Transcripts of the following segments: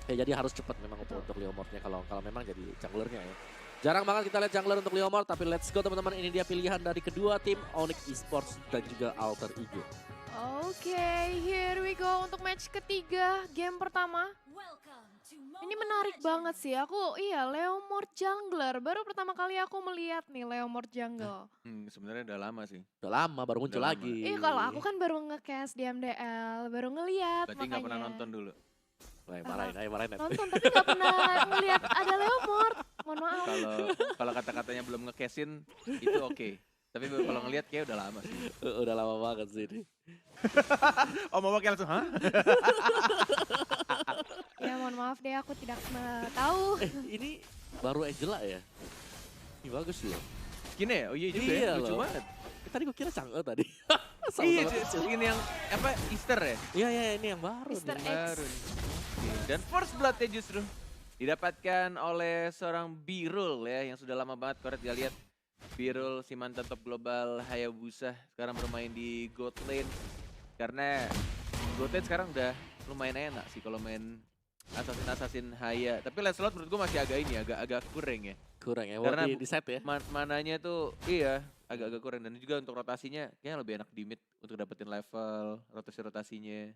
Ya jadi harus cepat memang untuk Leomordnya kalau memang jadi junglernya ya. Jarang banget kita lihat jungler untuk Leomord, tapi let's go teman-teman. Ini dia pilihan dari kedua tim, Onyx Esports dan juga Alter Ego. Oke, here we go untuk match ketiga, game pertama. Ini menarik banget sih, iya Leomord jungler. Baru pertama kali aku melihat nih Leomord jungle. Sebenarnya udah lama sih. Udah lama baru muncul Udah lama. lagi. Iya kalau aku kan baru nge-cast di MDL, baru ngeliat Berarti makanya. nggak pernah nonton dulu. Ayo marahin. Nonton tapi gak pernah ngeliat ada Leomord, mohon maaf. Kalau kata-katanya belum ngecasin itu oke. Tapi kalau ngelihat kayak udah lama sih. Udah lama banget sih ini. Oh mau pakai langsung, hah? Ya mohon maaf deh aku tidak tahu. Ini baru Angela ya? Ini bagus loh. Skinnya ya? Oh iya juga Iya ya, lucu loh. banget. Tadi gue kira Chang'e tadi. Iya, Sama-sama skin yang apa Easter ya? Iya ini yang baru Easter nih. egg. Baru nih. Oke, dan first blood-nya justru didapatkan oleh seorang Birul ya yang sudah lama banget Koret gak lihat. Birul si mantan top global Hayabusa sekarang bermain di God Lane. Karena God Lane sekarang udah lumayan enak sih kalau main Assassin Haya. Tapi Lancelot menurut gue masih agak ini agak kurang ya. Kurang ya, Karena di set ya. Mananya tuh iya agak-agak kurang dan juga untuk rotasinya kayaknya lebih enak di mid untuk dapetin level rotasinya.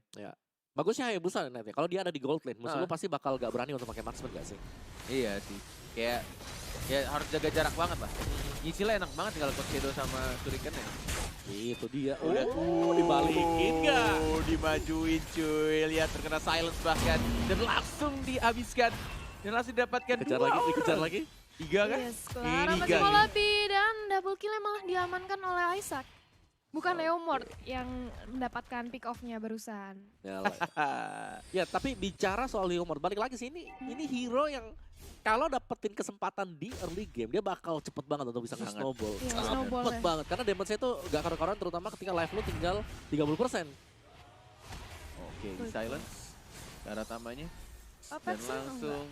Bagusnya Hayabusa nanti. Kalau dia ada di gold lane, musuh Ah. lu pasti bakal gak berani untuk pakai marksman gak sih? Iya sih. Kayak ya harus jaga jarak banget lah. Nyicilnya enak banget tinggal Coach Shadow sama Shuriken ya. Itu dia. Udah. Dibalikin gak? Dimajuin cuy. Lihat terkena silence bahkan dan langsung dihabiskan. Dan langsung didapatkan Dikejar dua lagi, orang. dikejar lagi. 3 kan? Yes, Clara Ini masih gang. mau lebih dan double kill malah diamankan oleh Isaac. Bukan Leomord yang mendapatkan pick off-nya barusan. Ya tapi bicara soal Leomord, balik lagi sih ini hero yang kalau dapetin kesempatan di early game dia bakal cepet banget untuk bisa Sangat. nge-snowball. Iya, Sangat snowball cepet ya. banget karena damage-nya itu gak karuan-karuan terutama ketika life lu tinggal 30%. Oke, di silence ke arah tamanya. Apa Dan sih? langsung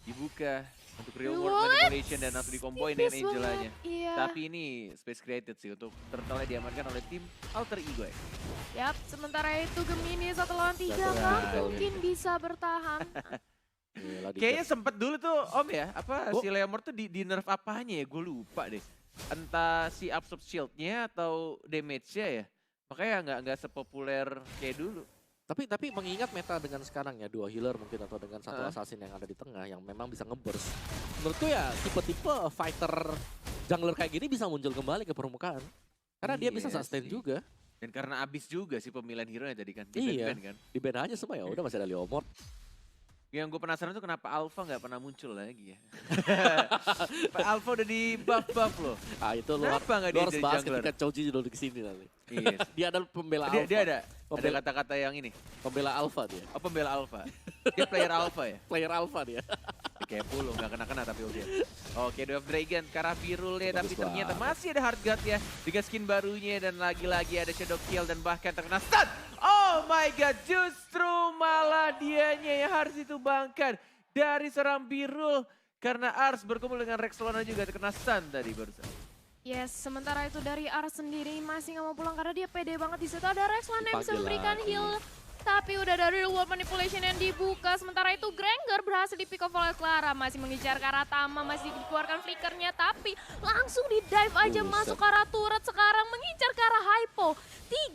dibuka untuk real What? world manipulation dan langsung dikomboin dengan Tipis Angelanya. banget, iya. Tapi ini space created sih untuk turtle diamankan oleh tim Alter Ego ya. Yap, sementara itu Gemini 1 lawan 3 Satu kan lawan tiga. mungkin bisa bertahan. Gila, Kayaknya sempet dulu tuh Om ya, apa Oh. si Leomord tuh di nerf apanya ya, gue lupa deh. Entah si absorb shieldnya atau damage-nya ya. Makanya nggak sepopuler kayak dulu. Tapi mengingat meta dengan sekarang ya dua healer mungkin atau dengan satu Ah. assassin yang ada di tengah yang memang bisa nge-burst. Menurutku ya tipe-tipe fighter jungler kayak gini bisa muncul kembali ke permukaan. Karena dia bisa Iya sustain sih. juga. Dan karena abis juga sih pemilihan hero-nya tadi kan. Iya. Di-ban kan. Di ban aja semua ya udah masih ada Leomord. Yang gue penasaran tuh kenapa Alpha nggak pernah muncul lagi ya. Alpha udah di buff loh. Ah itu lu Kenapa nggak lu dia harus jadi bahas jungler? ketika Choji duduk di sini nanti. Iya. Dia ada pembela Dia, alpha. dia ada Pembela, kata-kata yang ini. pembela alpha dia. Oh pembela Alpha. Dia player Alpha ya. Player alpha dia. Kayak puluh nggak kena tapi oke. Oke, Day of Dragon ke arah Birulnya tapi Bagus ternyata banget. masih ada hard guard ya dengan skin barunya dan lagi-lagi ada shadow kill dan bahkan terkena stun. Oh my god, justru malah dianya yang harus ditumbangkan dari seorang Birul karena Ars berkumpul dengan Rexlona juga terkena stun tadi barusan. Yes, sementara itu dari Ars sendiri masih nggak mau pulang karena dia pede banget di situ. Ada Rexland yang bisa Dipanggil memberikan lagi. heal. Tapi udah dari real world manipulation yang dibuka. Sementara itu Granger berhasil di pick off oleh Clara. Masih mengincar ke arah Tama, masih dikeluarkan flickernya. Tapi langsung di dive aja Buset. masuk ke arah turret. Sekarang mengincar ke arah Hypo.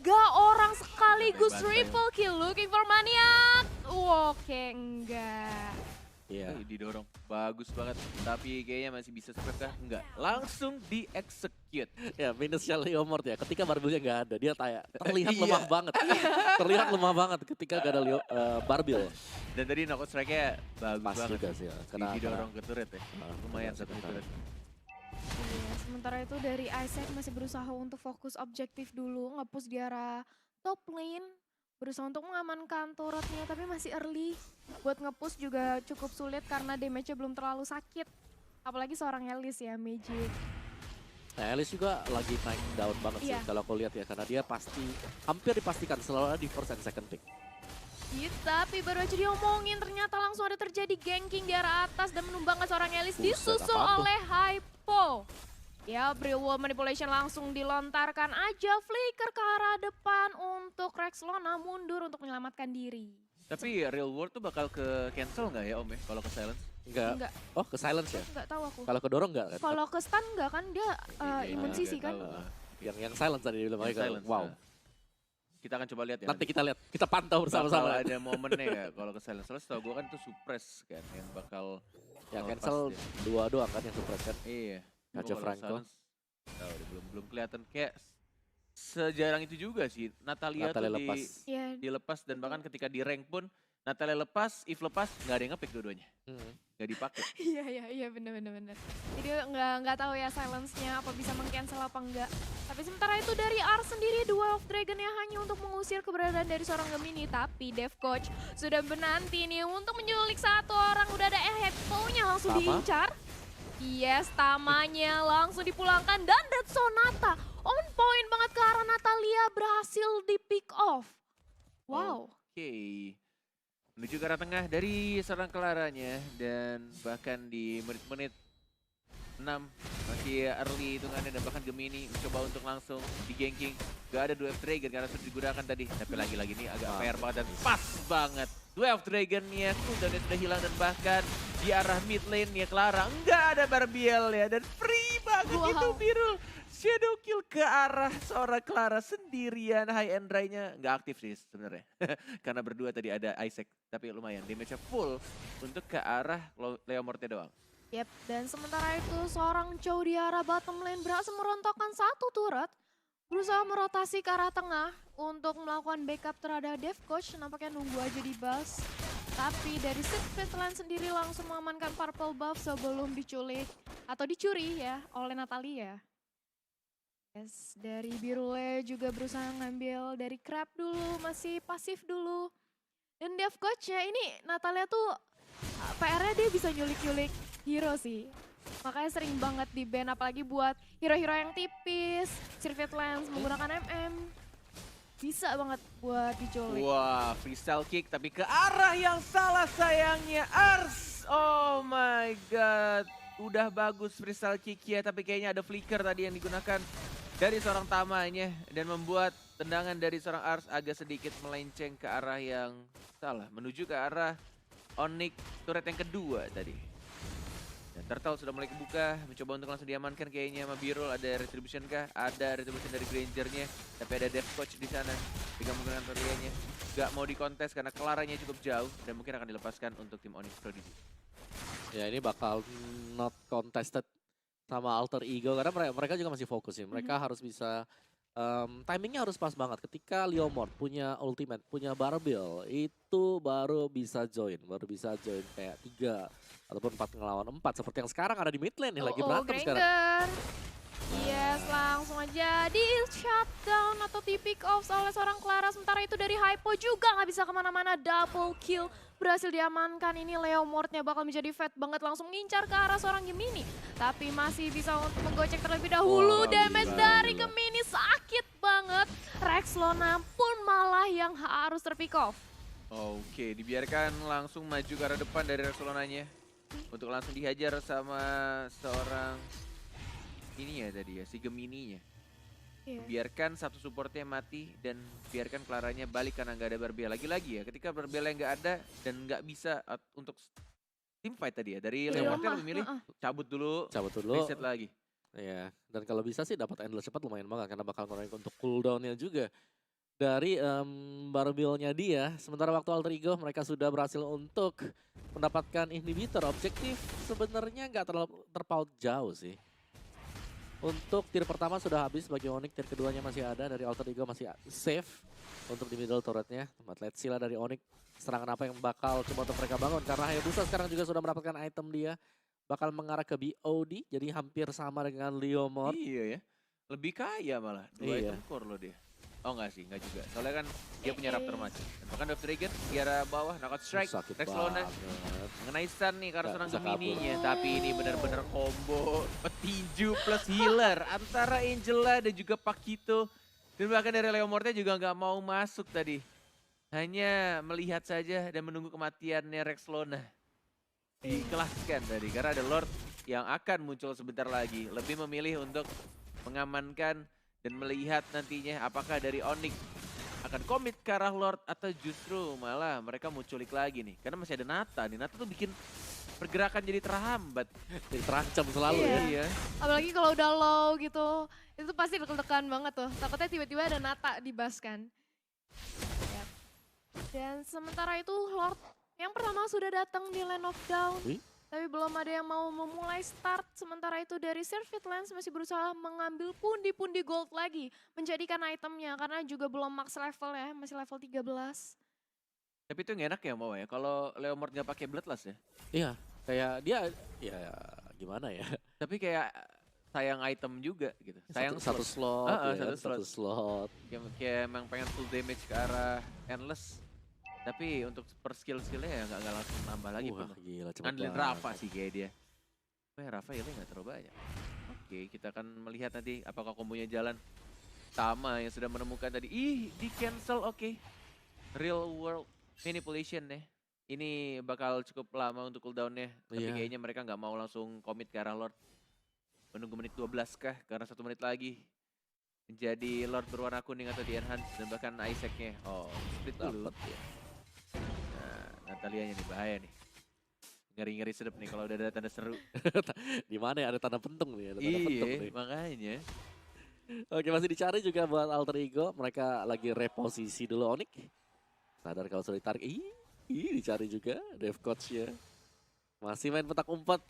3 orang sekaligus Bantai. triple kill. Looking for Maniac. Oke, enggak. Iya. Didorong bagus banget tapi kayaknya masih bisa survive kah? Enggak. Langsung di-execute. Ya minusnya Leomord ya ketika Barbilnya nggak ada dia terlihat Iya. lemah banget. Terlihat lemah banget ketika gak ada Barbil. Dan tadi knockout strike-nya bagus Pas banget. juga sih ya. Didorong ke turret ya. Lumayan satu kena. turret. Iya, sementara itu dari Isaac masih berusaha untuk fokus objektif dulu, nge-push di arah top lane. Berusaha untuk mengamankan turretnya, tapi masih early. Buat nge-push juga cukup sulit karena damage-nya belum terlalu sakit. Apalagi seorang Elis ya, Magic. Nah, Alice juga lagi naik down banget sih Iya. kalau aku lihat ya karena dia pasti hampir dipastikan selalu ada di first and second pick. Tapi baru aja diomongin ternyata langsung ada terjadi ganking di arah atas dan menumbangkan seorang Elis Buset, disusul apaan tuh? oleh Hypo. Ya, Real World Manipulation langsung dilontarkan aja flicker ke arah depan untuk Rexlona mundur untuk menyelamatkan diri. Tapi real world tuh bakal ke cancel nggak ya Om ya kalau ke silence? Enggak. Oh, ke silence ya? Enggak tahu aku. Kalau kedorong enggak kan? Kalau ke stun enggak kan dia imun Iya, sisi nggak kan. tahu. Yang silence tadi bilang Yang mereka. silence, Wow. nah. Kita akan coba lihat ya. Nanti kita lihat, kita pantau bakal bersama-sama. ada momennya ya kalau ke silence. Soalnya setahu gue kan itu suppress kan yang bakal Yang melepas cancel dia. 2 doang kan yang suppress kan? Iya. Kaca Gua kalau Franco. silence, tahu deh, belum kelihatan kayak sejarang itu juga sih. Natalia, Natalia tuh lepas. Iya. dilepas dan bahkan ketika di rank pun Natalia lepas, Eve lepas, nggak ada yang nge-pick dua-duanya. Nggak dipakai. Iya bener. Jadi nggak tahu ya silence-nya apa bisa meng-cancel apa enggak. Tapi sementara itu dari R sendiri Duel of Dragon ya hanya untuk mengusir keberadaan dari seorang Gemini. Tapi Dev Coach sudah menanti nih untuk menculik satu orang. Udah ada headphone-nya langsung Tama? diincar. Yes, tamanya langsung dipulangkan dan Dead Sonata on point banget ke arah Natalia berhasil di pick off. Wow. Oke. Menuju ke arah tengah dari seorang Claranya dan bahkan di menit-menit 6 masih early hitungannya dan bahkan Gemini mencoba untuk langsung di ganking. Gak ada Duel of Dragon karena sudah digunakan tadi. Tapi lagi-lagi ini agak fair banget dan pas banget. Duel of Dragon-nya cooldown-nya sudah hilang dan bahkan di arah mid lane-nya Clara nggak ada Barbiel ya dan free banget Wow. itu Birul. Shadow kill ke arah seorang Clara sendirian. High and dry-nya nggak aktif sih sebenarnya. Karena berdua tadi ada Isaac. Tapi lumayan damage-nya full untuk ke arah Leo Morte doang. Yep, dan sementara itu seorang Chow di arah bottom lane berhasil merontokkan satu turret. Berusaha merotasi ke arah tengah untuk melakukan backup terhadap Dev Coach. Nampaknya nunggu aja di bus. Tapi dari Secret Lane sendiri langsung mengamankan purple buff sebelum diculik. Atau dicuri ya oleh Natalia. Yes, dari Birule juga berusaha ngambil dari Crab dulu, masih pasif dulu. Dan Dev Coach ya ini Natalia tuh PR-nya dia bisa nyulik-nyulik hero sih. Makanya sering banget di ban apalagi buat hero-hero yang tipis, Circuit Lens menggunakan MM. Bisa banget buat diculik. Wah, freestyle kick tapi ke arah yang salah sayangnya Ars. Oh my god. Udah bagus freestyle kick ya tapi kayaknya ada flicker tadi yang digunakan dari seorang Tamanya dan membuat tendangan dari seorang Ars agak sedikit melenceng ke arah yang salah. Menuju ke arah Onyx turret yang kedua tadi. Dan Turtle sudah mulai kebuka, mencoba untuk langsung diamankan kayaknya sama Birul. Ada retribution kah? Ada retribution dari Granger-nya. Tapi ada Dev Coach di sana. Dengan menggunakan Torianya. Gak mau dikontes karena Claranya cukup jauh. Dan mungkin akan dilepaskan untuk tim Onyx Prodigy. Ya ini bakal not contested sama Alter Ego karena mereka juga masih fokus ya. Mereka harus bisa timingnya harus pas banget. Ketika Leomord punya ultimate, punya Barbiel, itu baru bisa join kayak 3 ataupun 4 ngelawan 4 seperti yang sekarang ada di mid lane nih lagi berantem sekarang. Granger. Yes, langsung aja di shutdown atau di pick off oleh seorang Clara. Sementara itu dari Hypo juga nggak bisa kemana-mana, double kill. Berhasil diamankan, ini Leomord-nya bakal menjadi fat banget langsung ngincar ke arah seorang Gemini. Tapi masih bisa untuk menggocek terlebih dahulu, Wah, damage gila, dari gila. Gemini sakit banget. Rexlona pun malah yang harus terpick off. Oke, dibiarkan langsung maju ke arah depan dari Rexolonanya. Untuk langsung dihajar sama seorang ini ya tadi ya, si Gemini-nya. Iya. Biarkan satu supportnya mati dan biarkan Claranya balik karena nggak ada Barbiel. Lagi-lagi ya, ketika Barbiel yang nggak ada dan nggak bisa untuk team fight tadi ya. Dari Di Leomordnya rumah, lebih milih cabut dulu, Cabut dulu. reset lagi. Iya, dan kalau bisa sih dapat endless cepat lumayan banget karena bakal ngurangin untuk cooldown-nya juga. Dari Barbielnya dia, sementara waktu Alter Ego mereka sudah berhasil untuk mendapatkan inhibitor. Objektif sebenarnya nggak terlalu terpaut jauh sih. Untuk tier pertama sudah habis bagi Onyx, tier keduanya masih ada, dari Alter Ego masih safe untuk di middle turretnya. Let's see lah dari Onyx, serangan apa yang bakal coba untuk mereka bangun. Karena Hayabusa sekarang juga sudah mendapatkan item dia, bakal mengarah ke BOD, jadi hampir sama dengan Leomord. Iya ya, lebih kaya malah. 2 Iya. item core loh dia. Oh enggak sih, enggak juga. Soalnya kan dia punya Raptor Mage. Dan bahkan Death Dragon di arah bawah, knockout strike, Sakit Rexlona. banget. Mengenai stun nih karena Nggak seorang bisa Gemini-nya. Tapi ini benar-benar combo petinju plus healer antara Angela dan juga Pakito. Dan bahkan dari Leomordnya juga nggak mau masuk tadi. Hanya melihat saja dan menunggu kematiannya Rexlona. Dikelaskan tadi karena ada Lord yang akan muncul sebentar lagi. Lebih memilih untuk mengamankan dan melihat nantinya apakah dari Onyx akan commit ke arah Lord atau justru malah mereka mau culik lagi nih. Karena masih ada Nata nih. Nata tuh bikin pergerakan jadi terhambat. Jadi terancam selalu Iya. ya. Iya. Apalagi kalau udah low gitu, itu pasti deg-degan banget tuh. Takutnya tiba-tiba ada Nata di bus kan. Yap. Dan sementara itu Lord yang pertama sudah datang di Land of Dawn. Wih. Tapi belum ada yang mau memulai start. Sementara itu dari Servit Lens masih berusaha mengambil pundi-pundi gold lagi. Menjadikan itemnya karena juga belum max level ya. Masih level 13. Tapi itu nggak enak ya mau ya. Kalau Leomord nggak pakai Bloodlust ya. Iya, kayak dia ya gimana ya? Tapi kayak sayang item juga gitu. Sayang Satu slot, Heeh, ya kan, satu satu slot. Kayak emang pengen full damage ke arah Endless. Tapi untuk per skill-skillnya ya nggak langsung nambah lagi Wah, penuh. gila cepet Ngandelin banget. Rafa sih kayak dia. Rafa healnya nggak terlalu banyak. Oke, kita akan melihat nanti apakah kombonya jalan. Sama yang sudah menemukan tadi. Ih, di cancel, oke. Real world manipulation ya. Ini bakal cukup lama untuk cooldownnya. Tapi Iya. kayaknya mereka nggak mau langsung commit ke arah Lord. Menunggu menit 12 kah? Karena 1 menit lagi. Menjadi Lord berwarna kuning atau di enhance. Dan bahkan Isaac-nya. Oh, split dulu. Dapet ya. Nah, Natalianya nih bahaya nih. Ngeri-ngeri sedep nih kalau udah ada tanda seru. Di mana ya ada tanda pentung nih, ada tanda pentung Iya, nih. makanya. Oke, masih dicari juga buat alter ego. Mereka lagi reposisi dulu Onyx. Sadar kalau sudah ditarik. Ih, dicari juga dev coach-nya. Masih main petak umpet.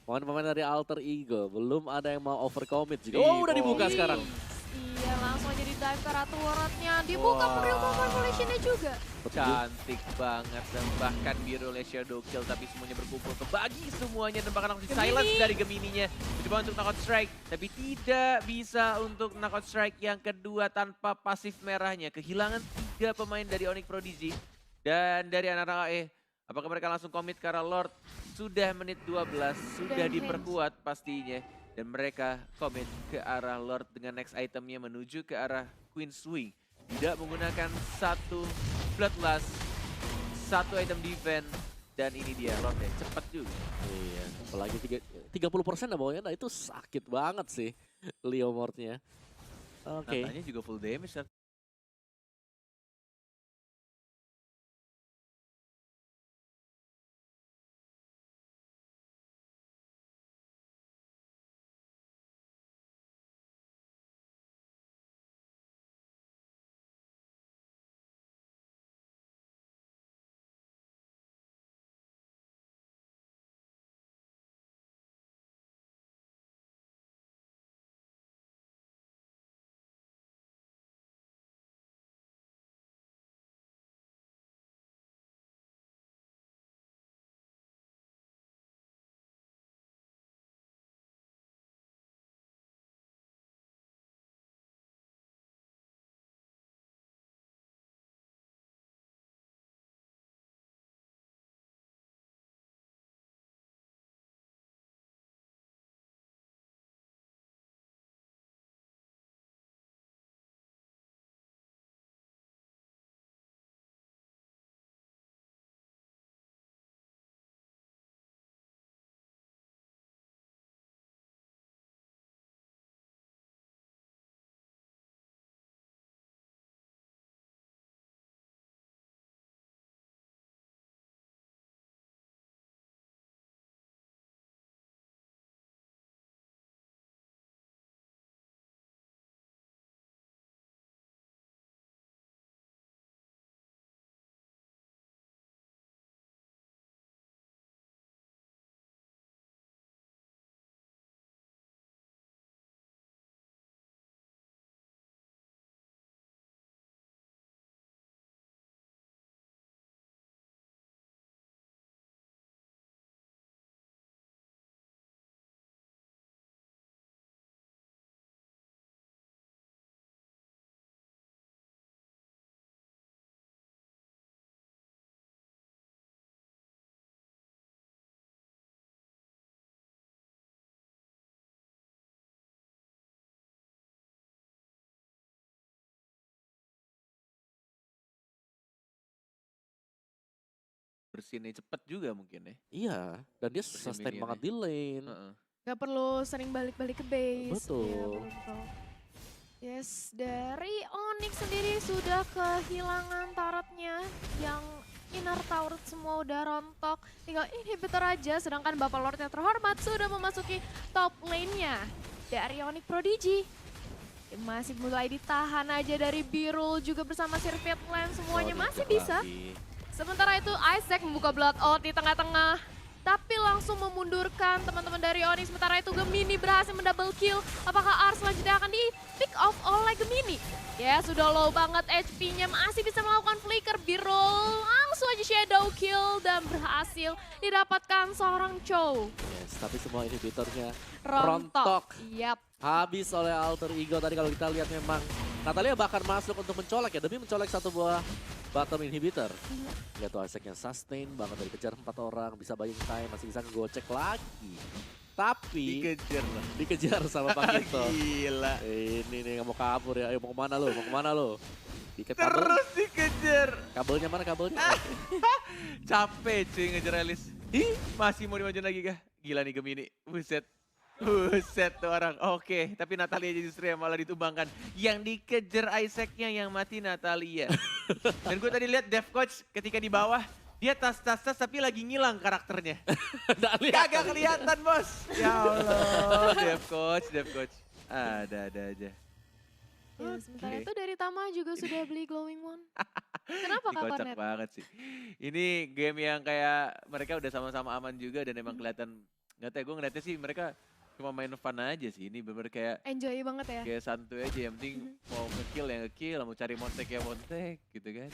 Pemain-pemain dari alter ego. Belum ada yang mau overcommit juga. Oh, udah dibuka Ih. sekarang. Iya langsung jadi dive ke Ratu World-nya. Dibuka Wah. real population-nya juga. Cantik banget dan bahkan birunya shadow kill tapi semuanya berkumpul kebagi semuanya dan bahkan langsung Gemini. silence dari Gemininya. Coba untuk knockout strike tapi tidak bisa untuk knockout strike yang kedua tanpa pasif merahnya. Kehilangan 3 pemain dari Onyx Prodigy dan dari anak-anak AE. Apakah mereka langsung commit ke arah Lord? Sudah menit 12, sudah enhance. diperkuat pastinya. Dan mereka commit ke arah Lord dengan next itemnya menuju ke arah Queen Swing. Tidak menggunakan satu Bloodlust, satu item defense, dan ini dia Lord ya, cepat juga. Iya, apalagi 30% lah bawahnya. Nah, itu sakit banget sih Leomord-nya. Oke. Natanya juga full damage. Bersinnya cepat juga mungkin ya. Iya, dan dia Bersin sustain minion banget ya. di lane. Heeh. Gak perlu sering balik-balik ke base. Betul. Iya, betul-betul. Yes, dari Onyx sendiri sudah kehilangan turretnya yang inner turret semua udah rontok. Tinggal inhibitor aja, sedangkan Bapak Lordnya terhormat sudah memasuki top lane-nya dari Onyx Prodigy. Masih mulai ditahan aja dari Birul juga bersama Sirviet Land, semuanya Oh, masih diinjak bisa. lagi. Sementara itu Isaac membuka blood out di tengah-tengah. Tapi langsung memundurkan teman-teman dari Onyx. Sementara itu Gemini berhasil mendouble kill. Apakah Ars selanjutnya akan di pick off oleh Gemini? Ya sudah low banget HP-nya. Masih bisa melakukan flicker. Birol langsung aja shadow kill. Dan berhasil didapatkan seorang Chow. Yes, tapi semua inhibitornya Rontok. Yap. habis oleh Alter Ego. Tadi kalau kita lihat memang Natalia bahkan masuk untuk mencolek ya, demi mencolek satu buah bottom inhibitor. Lihat tuh Isaac yang sustain banget dari kejar 4 orang, bisa buying time, masih bisa ngegocek lagi. Tapi Dikejar loh. dikejar sama Pakito. Gila. Ini nih nggak mau kabur ya, ayo mau kemana lo, mau kemana lo? Diket kabel, Terus dikejar. kabelnya mana kabelnya? Capek cuy ngejar Elis. Ih, masih mau dimajuin lagi kah? Gila nih Gemini. Buset. Buset tuh orang. Oke, tapi Natalia justru yang malah ditumbangkan. Yang dikejar Isaac-nya yang mati Natalia. Dan gue tadi lihat Dev Coach ketika di bawah, dia tas-tas tapi lagi ngilang karakternya. Nggak lihat. Kagak kelihatan bos. Ya Allah, Dev Coach. Ada aja. Ya, sementara Oke. itu dari Tama juga sudah beli Glowing One. Kenapa Kak Kocak Cornet? banget sih. Ini game yang kayak mereka udah sama-sama aman juga dan emang kelihatan, nggak tahu gue ngeliatnya sih mereka cuma main fun aja sih. Ini bener kayak Enjoy banget ya. kayak santuy aja, yang penting mau nge-kill ya nge-kill, mau cari montek ya montek gitu kan.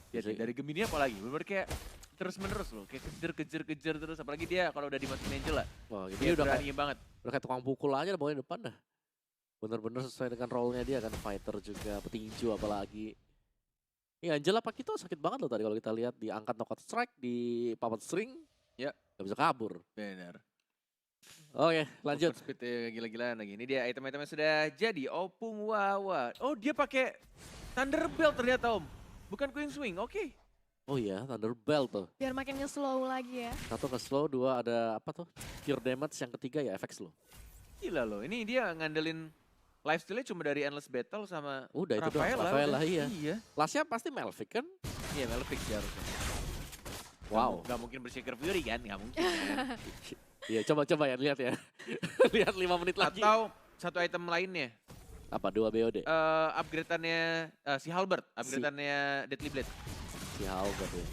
Ya Jadi- dari Gemini apalagi, bener kayak terus menerus loh, kayak kejar terus, apalagi dia kalau udah dimasukin Angel lah, Wah, dia ini udah kayak, berani banget. udah kayak tukang pukul aja pokoknya depan dah. Bener-bener sesuai dengan role-nya dia kan, fighter juga, petinju apalagi. Ini Angela Pakito sakit banget loh tadi kalau kita lihat, diangkat knockout strike, di puppet string, Ya. gak bisa kabur. Bener. Oke, lanjut. Movement speed gila-gilaan lagi. Ini dia item-itemnya sudah jadi. Opung Wawa. Oh dia pakai Thunderbelt ternyata om. Bukan Queen Swing, oke. Oh iya, Thunderbelt tuh. Biar makin nge-slow lagi ya. Satu ke slow, dua ada apa tuh? Pure damage, yang ketiga ya efek slow. Gila loh, ini dia ngandelin lifestyle-nya cuma dari Endless Battle sama Udah itu doang, Rafaela. Rafaela, udah. iya. Iya, Lastnya pasti Melvick kan? iya Malefic sih harusnya. Wow. Gak mungkin Berserker Fury kan, gak mungkin. kan. Iya, coba-coba ya, lihat ya. Lihat 5 menit lagi. Atau satu item lainnya, Apa, 2 BOD? upgrade-annya si Halberd, upgrade-annya Deadly Blade. Si Halberd ya.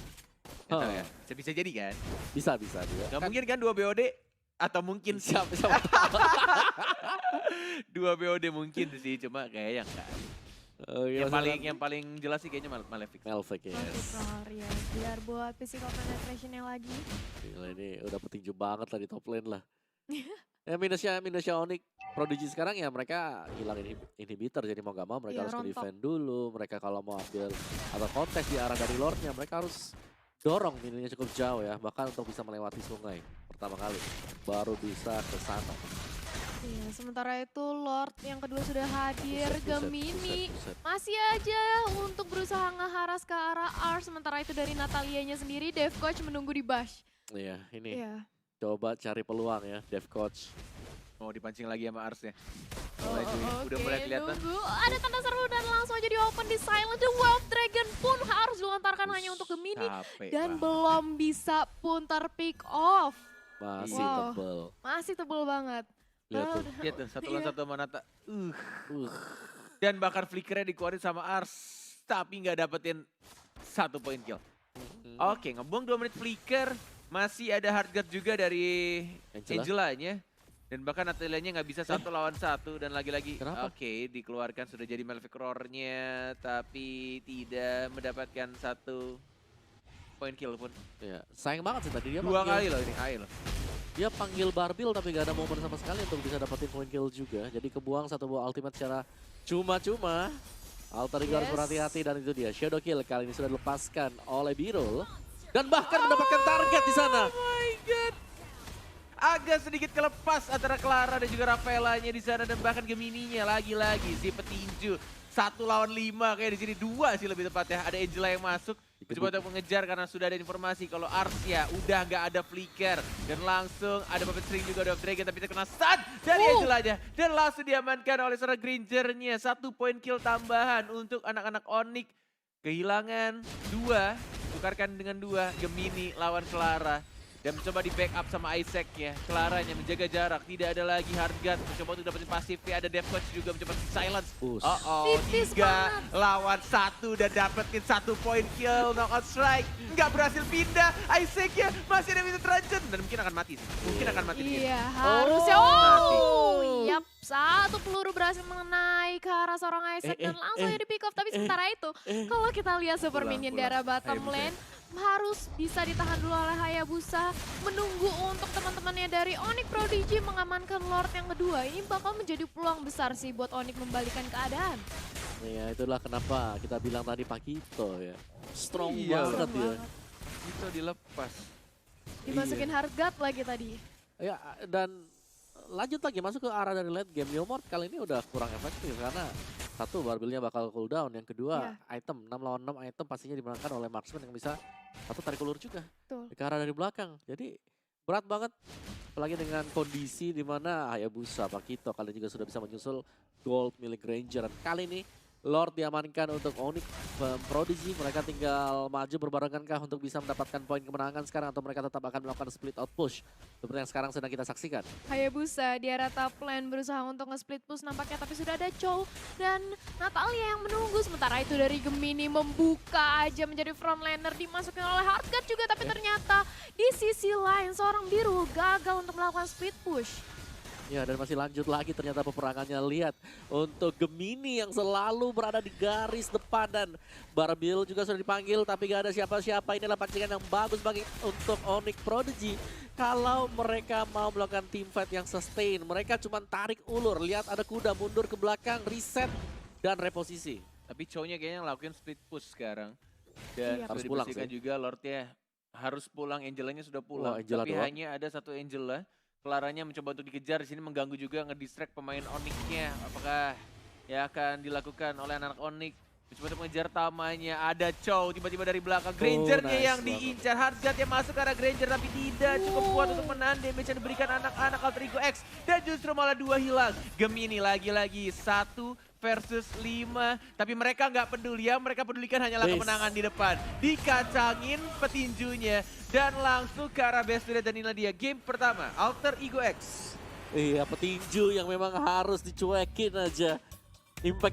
Nggak tahu Oh. ya, bisa jadi kan. Bisa juga. Gak mungkin kan 2 BOD, atau mungkin sih. Siapa, siapa 2 BOD mungkin sih, cuma kayaknya enggak. Oh, iya, Yang paling jelas sih kayaknya Malefic. Melvick ya. Masih ya. Biar buat physical penetration-nya lagi. Gila, ini udah petinju banget lah di top lane lah. Ya minusnya Onyx Prodigy sekarang ya mereka hilang inhibitor, jadi mau gak mau mereka Iya, harus rontok. defend dulu. Mereka kalau mau ambil atau kontes di arah dari Lordnya mereka harus dorong minionnya cukup jauh ya, bahkan untuk bisa melewati sungai pertama kali baru bisa ke sana. Iya, sementara itu Lord yang kedua sudah hadir. Buset, buset, Gemini buset. masih aja untuk berusaha ngeharas ke arah R. Sementara itu dari Natalianya sendiri, Dev Coach menunggu di Bash. Iya, ini Iya. coba cari peluang ya, Dev Coach. Mau dipancing lagi sama Ars ya. Oh, Mulai cuy, udah mulai oke, kelihatan. nunggu. Ada tanda seru dan langsung aja di open di silent. The Wolf Dragon pun harus dilontarkan hanya untuk Gemini. Capek Dan banget. belum bisa pun terpick off. Masih Wow. tebel. Masih tebel banget. Lihat tuh. Lihat tuh, satu lawan Iya. satu sama Nata. Uh, Dan bahkan flickernya dikeluarin sama Ars. Tapi nggak dapetin 1 poin kill. Oke, ngebuang 2 menit flicker. Masih ada hard guard juga dari Angela. Angelanya. Dan bahkan Natalianya nggak bisa 1 lawan 1. Dan lagi-lagi, Kenapa? oke, dikeluarkan sudah jadi Malefic Roar-nya. Tapi tidak mendapatkan 1 poin kill pun. Ya, sayang banget sih tadi dia 2 panggil- kali loh ini, ayo loh. Dia panggil Barbil tapi gak ada momen sama sekali untuk bisa dapetin point kill juga. Jadi kebuang satu buah ultimate secara cuma-cuma. Alter Ego harus Yes. berhati-hati dan itu dia. Shadow kill kali ini sudah dilepaskan oleh Birul. Dan bahkan mendapatkan target di sana. Oh my god. Agak sedikit kelepas antara Clara dan juga Rafaelanya di sana dan bahkan Gemininya lagi-lagi si petinju 1 lawan 5 kayak di sini 2 sih lebih tepatnya. Ada Angela yang masuk Mencoba untuk mengejar karena sudah ada informasi kalau Arsia udah nggak ada flicker. Dan langsung ada Puppet String juga ada Dragon tapi terkena stun dari Angel aja. Dan langsung diamankan oleh seorang Grangernya. 1 poin kill tambahan untuk anak-anak Onyx. Kehilangan 2, tukarkan dengan 2, Gemini lawan Clara. Dan mencoba di backup sama Isaac ya. Claranya menjaga jarak, tidak ada lagi Hardguard. Mencoba untuk dapetin pasifnya, ada Death Touch juga mencoba silence. Tipis 3 lawan 1 dan dapetin 1 poin kill, knockout strike. Nggak berhasil pindah, Isaac ya masih ada Winter Transit. Dan mungkin akan mati sih, mungkin akan mati. Iya, harusnya. mati. Yap, 1 peluru berhasil mengenai ke arah seorang Isaac dan langsung di pick off. Tapi sementara itu, kalau kita lihat super Pulang, minion pulang. daerah bottom Hayabusa. lane, harus bisa ditahan dulu oleh Hayabusa. Menunggu untuk teman-temannya dari Onyx Prodigy mengamankan Lord yang kedua. Ini bakal menjadi peluang besar sih buat Onyx membalikan keadaan. Ya itulah kenapa kita bilang tadi Pakito ya. Strong Iya, banget Serem ya. banget. Itu dilepas. Dimasukin Hardguard lagi tadi. Ya dan lanjut lagi masuk ke arah dari late game. Yomort kali ini udah kurang efektif karena satu Barbelnya bakal cooldown, yang kedua item 6 lawan 6 item pastinya dimenangkan oleh marksman yang bisa satu tarik ulur juga Betul. ke arah dari belakang. Jadi berat banget apalagi dengan kondisi di mana Hayabusa, Pakito kali ini juga sudah bisa menyusul gold milik Granger. Dan kali ini Lord diamankan untuk Onyx Prodigy. Mereka tinggal maju berbarengankah untuk bisa mendapatkan poin kemenangan sekarang atau mereka tetap akan melakukan split out push seperti yang sekarang sedang kita saksikan. Hayabusa di arah top lane berusaha untuk nge-split push nampaknya, tapi sudah ada Chow dan Natalia yang menunggu. Sementara itu dari Gemini membuka aja menjadi frontlaner, dimasukin oleh Hardguard juga, tapi ternyata di sisi lain seorang biru gagal untuk melakukan split push. Ya dan masih lanjut lagi ternyata peperangannya. Lihat untuk Gemini yang selalu berada di garis depan dan Barbil juga sudah dipanggil tapi gak ada siapa-siapa. Inilah pancingan yang bagus bagi untuk Onyx Prodigy. Kalau mereka mau melakukan team fight yang sustain, mereka cuma tarik ulur. Lihat ada kuda mundur ke belakang, reset dan reposisi. Tapi Chow-nya kayaknya ngelakuin split push sekarang. Dan Iya, harus harus pulang dibersihkan sih. juga Lordnya. Harus pulang, Angelanya sudah pulang. Wah, Angela tapi doang. hanya ada 1 Angela. Claranya mencoba untuk dikejar di sini, mengganggu juga, ngedistract pemain Onyx-nya. Apakah ya akan dilakukan oleh anak Onyx? Mencoba untuk mengejar Tamanya, ada Chow tiba-tiba dari belakang. Granger-nya nice yang banget. diincar, Hardguard yang masuk ke arah Granger tapi tidak cukup kuat untuk menahan damage yang diberikan anak-anak Alter Ego X. Dan justru malah 2 hilang. Gemini lagi-lagi 1 versus 5. Tapi mereka nggak peduli ya, mereka pedulikan hanyalah Base. kemenangan di depan. Dikacangin petinjunya dan langsung ke arah best dan inilah dia game pertama Alter Ego X. Iya petinju yang memang harus dicuekin aja. Impact